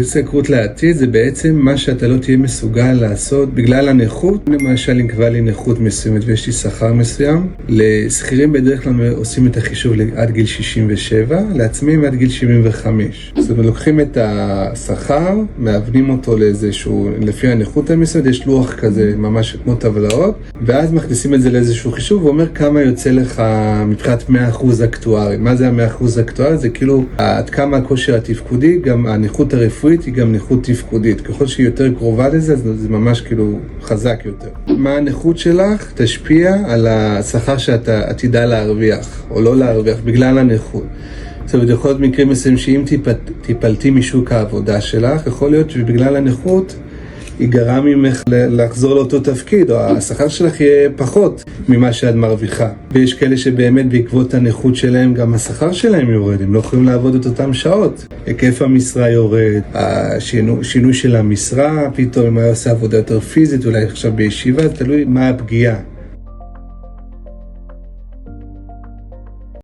סקרות לעתיד זה בעצם מה שאתה לא תהיה מסוגל לעשות בגלל הנכות. למשל נקבע לי נכות מסוימת ויש לי שכר מסוים. לשכירים בדרך כלל עושים את החישוב עד גיל 67, לעצמאים עד גיל 75. זאת אומרת, לוקחים את השכר, מאבנים אותו לאיזשהו, לפי הנכות המסוימת, יש לוח כזה ממש כמו טבלאות, ואז מכניסים את זה לאיזשהו חישוב ואומר כמה יוצא לך מבחינת 100% אקטוארי. מה זה ה-100% אקטוארי? זה כאילו עד כמה הכושר התפקודי, גם הנכות הרפואית היא גם נכות תפקודית. ככל שהיא יותר קרובה לזה, זה ממש כאילו חזק יותר. מה הנכות שלך תשפיע על השכר שאתה עתידה להרוויח, או לא להרוויח, בגלל הנכות. זאת אומרת, יכול להיות מקרים מסוימים שאם טיפלתי משוק העבודה שלך, יכול להיות שבגלל הנכות ייגרע ממך לחזור לאותו תפקיד, או השכר שלך יהיה פחות ממה שאת מרוויחה. ויש כאלה שבאמת בעקבות הנכות שלהם, גם השכר שלהם יורד, הם לא יכולים לעבוד את אותם שעות. היקף המשרה יורד, השינוי של המשרה, פתאום אם היה עושה עבודה יותר פיזית, אולי עכשיו בישיבה, תלוי מה הפגיעה.